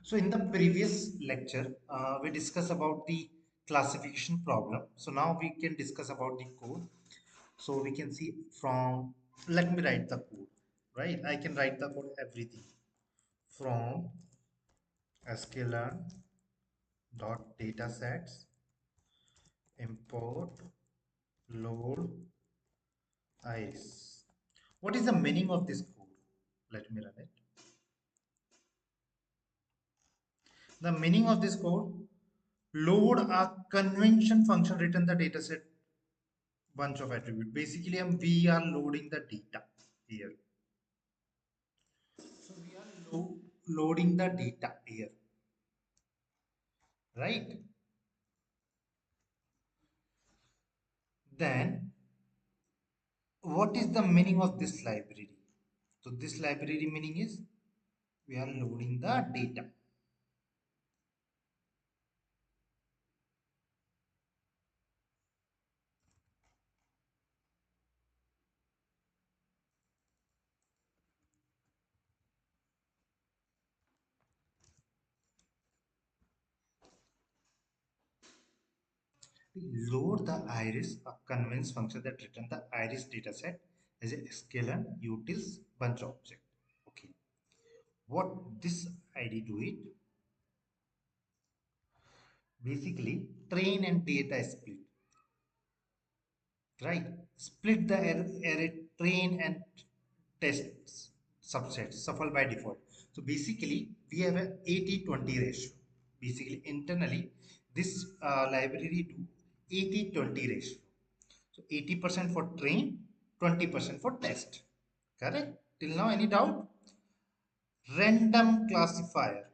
So in the previous lecture, we discussed about the classification problem. So now we can discuss about the code. So we can see from, let me write the code, right? I can write the code everything from sklearn dot datasets import load iris. What is the meaning of this code? Let me run it. The meaning of this code: load a convention function, return the dataset bunch of attribute. Basically, we are loading the data here. So we are loading the data here, right? Then, what is the meaning of this library? So this library meaning is we are loading the data. We load the iris, a convince function that return the iris dataset as a scalar utils bunch object. Okay, what this id do it? Basically, train and data split, right? Split the array train and test subsets shuffle by default. So basically we have a 80-20 ratio. Basically internally this library do 80-20 ratio. So 80% for train, 20% for test. Correct? Till now any doubt? Random classifier.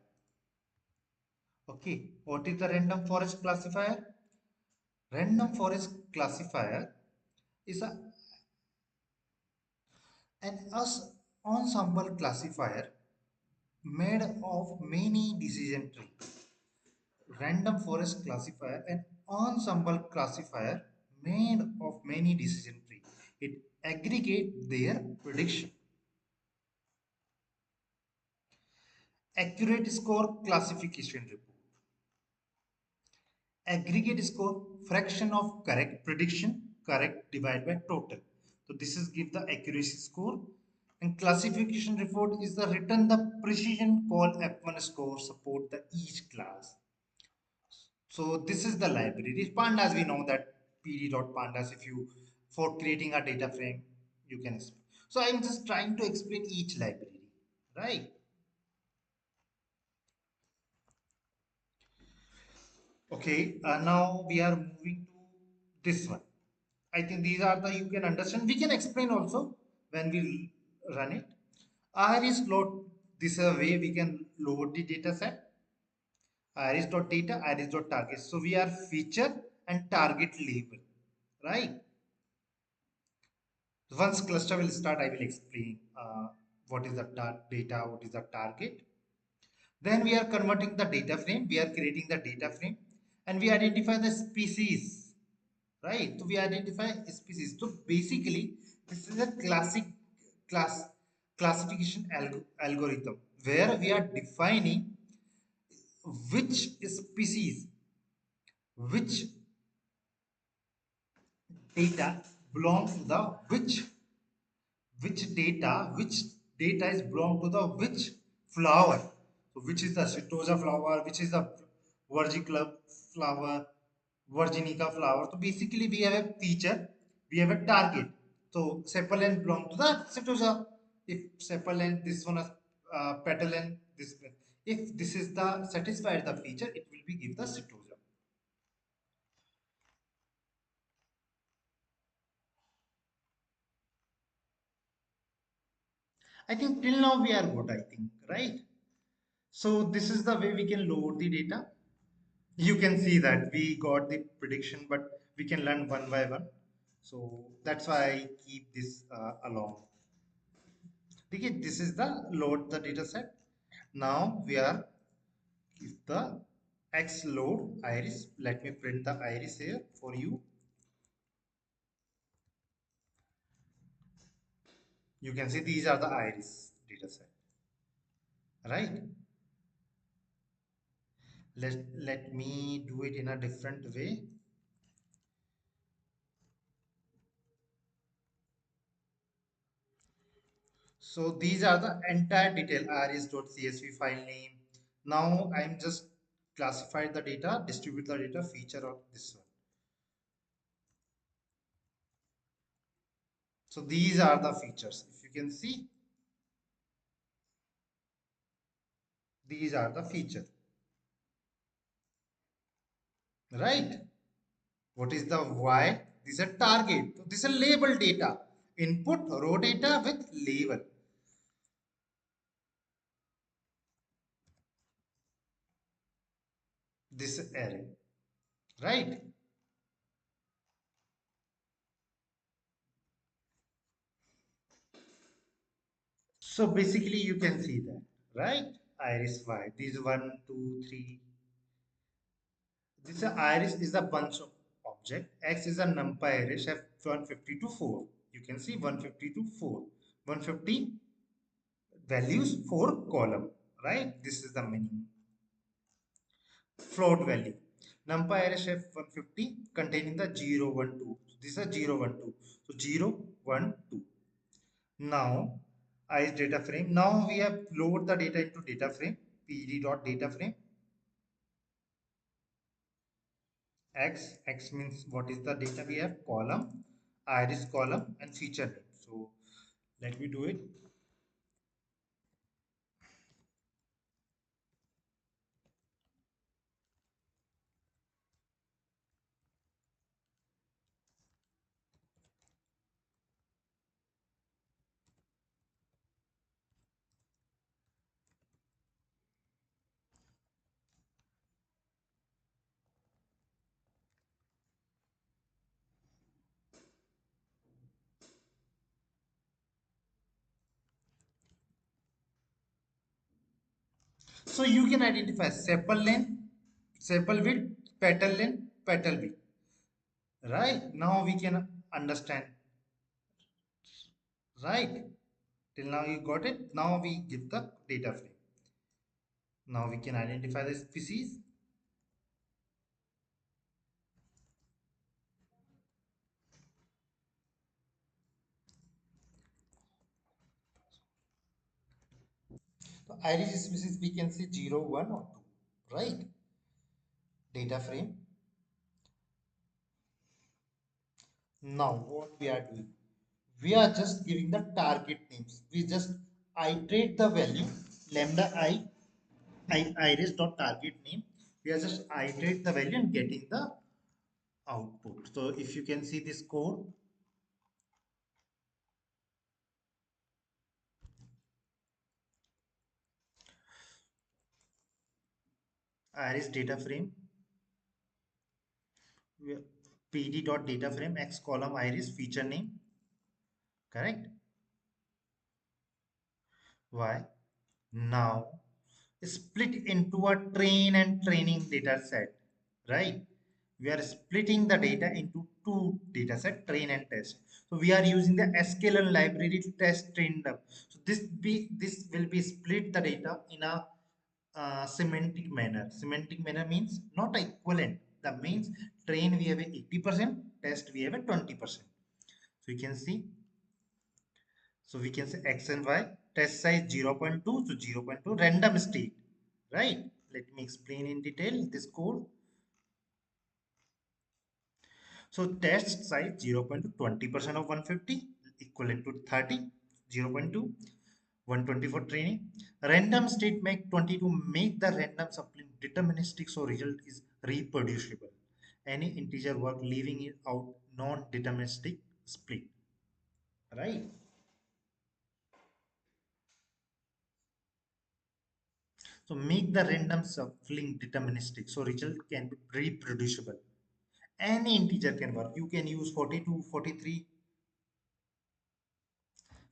Okay, what is the random forest classifier? Random forest classifier is an ensemble classifier made of many decision trees. Random forest classifier, an ensemble classifier made of many decision trees. It aggregate their prediction. Accurate score classification report. Aggregate score, fraction of correct prediction, correct divided by total. So this is give the accuracy score. And classification report is the return the precision call F1 score support the each class. So this is the library. Pandas, we know that pd.pandas, if you, for creating a data frame, you can. So I'm just trying to explain each library, right? Okay, now we are moving to this one. I think these are the, you can understand. We can explain also when we run it. Iris load, this is a way we can load the data set. Iris.data, iris.target. So we are feature and target label, right? Once cluster will start, I will explain what is the data, what is the target. Then we are converting the data frame. We are creating the data frame and we identify the species, right? So we identify species. So basically, this is a classic class classification algorithm where we are defining which species, which data belong to the which data is belong to the which flower. So which is the Setosa flower, which is the Virgicula flower, Virginica flower. So basically we have a feature, we have a target. So sepal end belong to the Setosa. If sepal end, this one is petal end, this, if this is the satisfied the feature, it will be give the Setosa. I think till now we are good, I think, right? So this is the way we can load the data. You can see that we got the prediction, but we can learn one by one. So that's why I keep this along. Okay, this is the load the data set. Now we are if the X load iris. Let me print the iris here for you. You can see these are the iris data set, right? Let me do it in a different way. So these are the entire detail iris.csv file name. Now I'm just classified the data, distribute the data feature of this one. So these are the features. If you can see, these are the feature, right? What is the Y? This is a target. So this is a label data. Input row data with label. This array, right? So basically you can see that, right? Iris Y. These one, two, three. This iris is a bunch of object. X is a numpy array. Chef 150 to 4. You can see 150 to 4. 150 values, 4 column, right? This is the meaning. Float value. NumPy array chef 150 containing the 0, 1, 2. So this is a 0, 1, 2. So 0, 1, 2. Now, is data frame. Now we have load the data into data frame. pd.data frame. X means what is the data we have? Column, iris column, and feature name. So let me do it. So you can identify sepal length, sepal width, petal length, petal width. Right? Now we can understand. Right? Till now you got it. Now we give the data frame. Now we can identify the species. So iris species we can see 0, 1 or 2. Right? Data frame. Now what we are doing? We are just giving the target names. We just iterate the value lambda iris dot target name. We are just iterate the value and getting the output. So if you can see this code, iris data frame, pd dot data frame x column iris feature name, correct? Why? Now split into a train and training data set, right? We are splitting the data into two data set, train and test. So we are using the sklearn library test trained up. So this will be split the data in a semantic manner. Semantic manner means not equivalent. That means train we have a 80%, test we have a 20%. So you can see, so we can say X and Y, test size 0.2, so 0.2, random state, right? Let me explain in detail this code. So test size 0.2, 20% of 150, equivalent to 30, 0.2, 120 for training. Random state make 20 to make the random sampling deterministic, so result is reproducible. Any integer work leaving it out non-deterministic split, right? So make the random sampling deterministic, so result can be reproducible. Any integer can work. You can use 42, 43.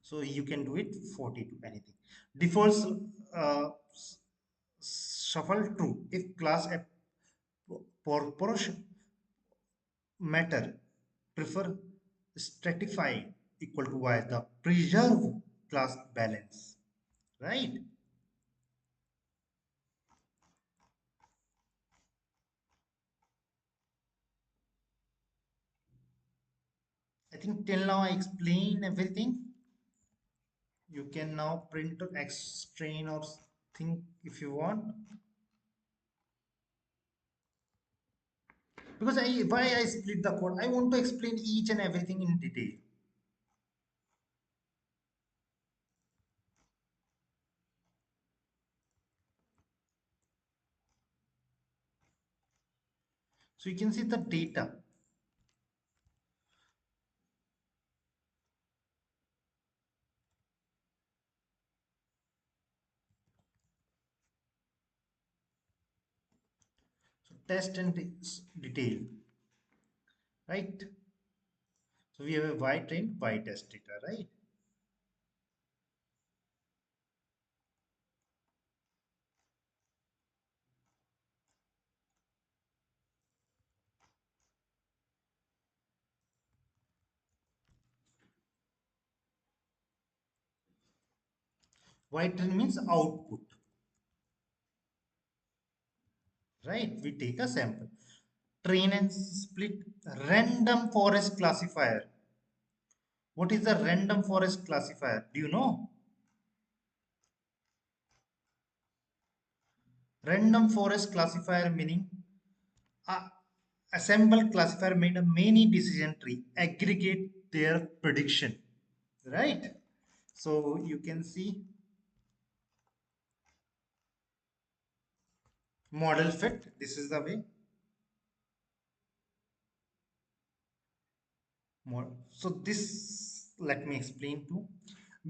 So you can do it 42, anything. Defaults uh, shuffle true if class a proportion matter prefer stratify equal to y, the preserve class balance, right? think till now I explain everything. You can now print or extrain or think if you want. Because why I split the code? I want to explain each and everything in detail. So you can see the data. So test and detail, right? So we have a y train, y test data, right? Y train means output, right? We take a sample. Train and split random forest classifier. What is the random forest classifier? Do you know? Random forest classifier meaning a assemble classifier made a many decision tree, aggregate their prediction, right? So you can see model fit. This is the way. So this, let me explain to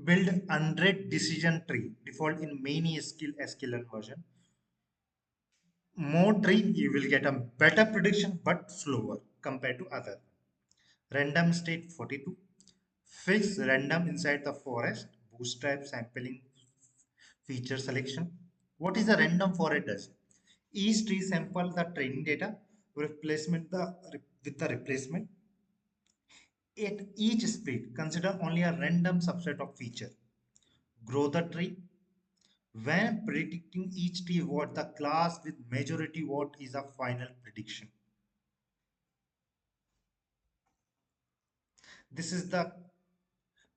build 100 decision tree default in many SQL version. More tree, you will get a better prediction but slower compared to other. Random state 42. Fix random inside the forest. Bootstrap sampling feature selection. What is a random forest does? Each tree sample the training data, replacement with the replacement. At each split, consider only a random subset of feature. Grow the tree. When predicting each tree what the class with majority what is a final prediction. This is the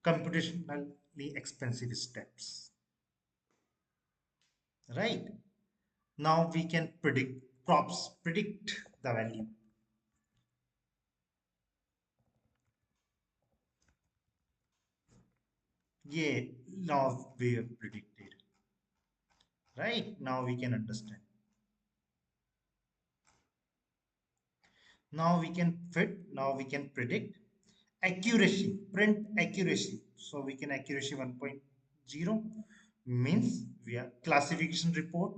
computationally expensive steps, right? Now we can predict the value. Yeah, now we have predicted, right? Now we can understand. Now we can fit, now we can predict. Accuracy, print accuracy. So we can accuracy 1.0 means we are classification report.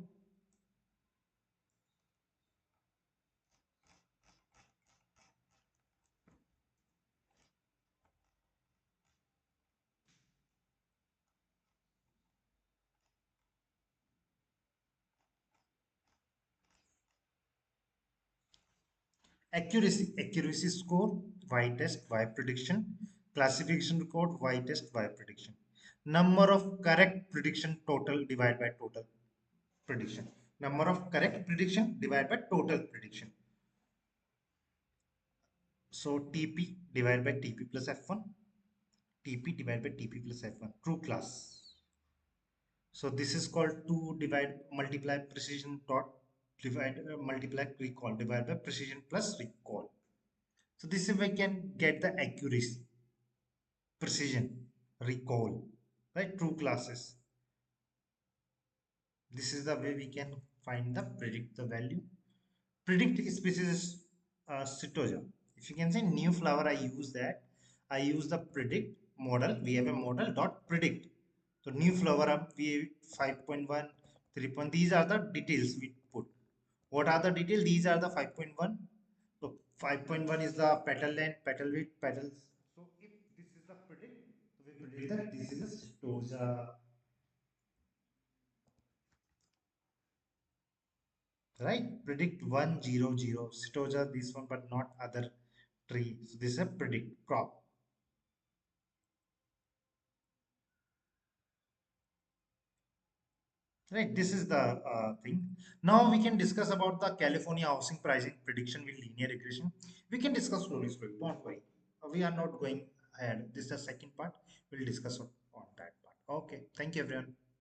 Accuracy score, y test, y prediction. Classification record, y test, y prediction. Number of correct prediction total divided by total prediction. Number of correct prediction divided by total prediction. So TP divided by TP plus F1. TP divided by TP plus F1. True class. So this is called to divide multiply precision dot divide multiply recall divided by precision plus recall. So this is we can get the accuracy, precision, recall, right? True classes. This is the way we can find the predict the value. Predict species Citoja. If you can say new flower, I use that. I use the predict model. We have a model dot predict. So new flower up we 5.1, 3. These are the details we put. What are the details? These are the 5.1. So 5.1 is the petal length, petal width, petals. So if this is the predict, so we predict that this is a Citoja, right? Predict 100 Citoja this one but not other tree. So this is a predict crop, right? This is the thing. Now we can discuss about the California housing pricing prediction with linear regression. We can discuss slowly, don't worry. we are not going ahead. This is the second part. We'll discuss on that part. Okay. Thank you, everyone.